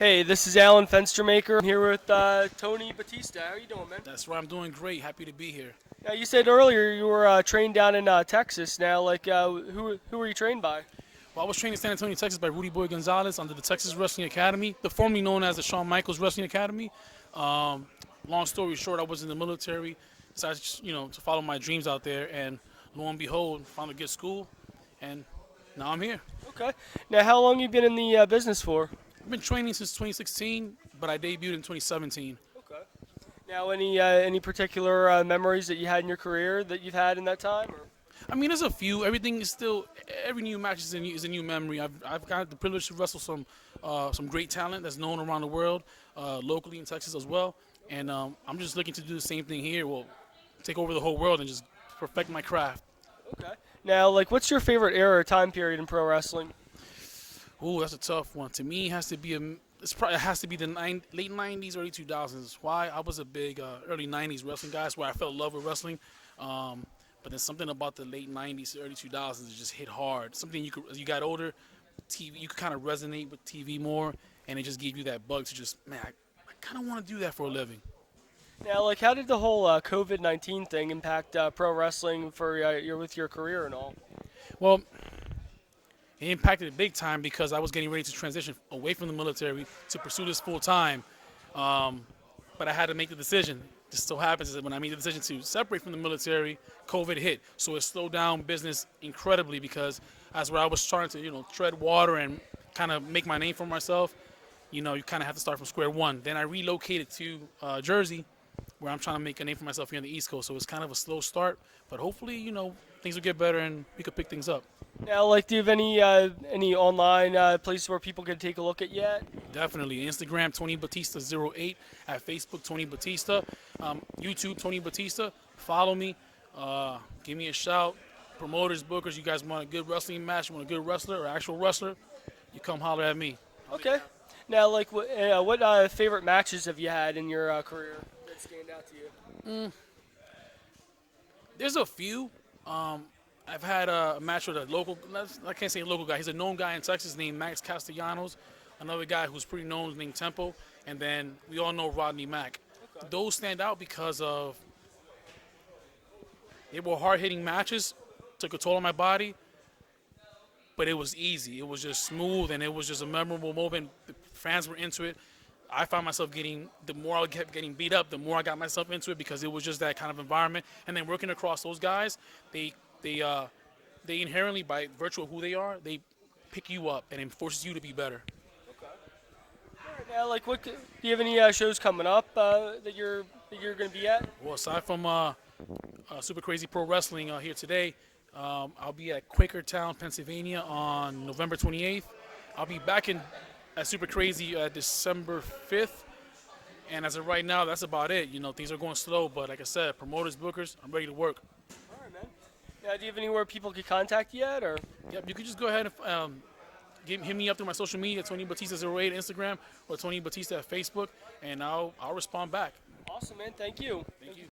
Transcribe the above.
Hey, this is Alan Fenstermaker. I'm here with Tony Batista. How you doing, man? That's right. I'm doing great. Happy to be here. Now, you said earlier you were trained down in Texas. Now, who were you trained by? Well, I was trained in San Antonio, Texas by Rudy Boy Gonzales under the Texas Wrestling Academy, the formerly known as the Shawn Michaels Wrestling Academy. Um, Long story short, I was in the military, decided to follow my dreams out there, and lo and behold, found a good school, and now I'm here. Okay. Now, how long you been in the business for? I've been training since 2016, but I debuted in 2017. Okay. Now, any particular memories that you had in your career that you've had in that time? Or? I mean, there's a few. Everything is still. Every new match is a new memory. I've got the privilege to wrestle some great talent that's known around the world, locally in Texas as well. And I'm just looking to do the same thing here. Well, take over the whole world and just perfect my craft. Okay. Now, what's your favorite era or time period in pro wrestling? Ooh, that's a tough one. To me, it has to be it has to be the late '90s, early 2000s. Why? I was a big early '90s wrestling guy. That's where I fell in love with wrestling. But there's something about the late '90s, early 2000s that just hit hard. Something as you got older, TV, you could kind of resonate with TV more, and it just gave you that bug to just, man, I kind of want to do that for a living. Now, how did the whole COVID-19 thing impact pro wrestling for with your career and all? Well, it impacted it big time because I was getting ready to transition away from the military to pursue this full time. But I had to make the decision. Just so happens that when I made the decision to separate from the military, COVID hit. So it slowed down business incredibly because that's where I was trying to, tread water and kind of make my name for myself. You kind of have to start from square one. Then I relocated to Jersey, where I'm trying to make a name for myself here on the East Coast. So it's kind of a slow start, but hopefully, things will get better and we could pick things up. Now, do you have any online places where people can take a look at yet? Definitely. Instagram, Tony Batista08. At Facebook, Tony Batista. YouTube, Tony Batista. Follow me. Give me a shout. Promoters, bookers, you guys want a good wrestling match, you want a good wrestler or actual wrestler, you come holler at me. Okay. Now, what favorite matches have you had in your career that stand out to you? There's a few. I've had a match with a local, I can't say a local guy, he's a known guy in Texas named Max Castellanos. Another guy who's pretty known named Tempo. And then we all know Rodney Mack. Okay. Those stand out because of they were hard-hitting matches, took a toll on my body, but it was easy. It was just smooth, and it was just a memorable moment. The fans were into it. I found myself the more I kept getting beat up, the more I got myself into it because it was just that kind of environment. And then working across those guys, they inherently, by virtue of who they are, they pick you up and it forces you to be better. Now, do you have any shows coming up that you're going to be at? Well, aside from Super Crazy Pro Wrestling here today, I'll be at Quakertown, Pennsylvania on November 28th. I'll be back at Super Crazy December 5th. And as of right now, that's about it. Things are going slow, but like I said, promoters, bookers, I'm ready to work. All right, man. Now, do you have anywhere people could contact you yet, or? Yep, you can just go ahead and hit me up through my social media, Tony Batista08 Instagram or Tony Batista at Facebook, and I'll respond back. Awesome, man. Thank you. Thank you.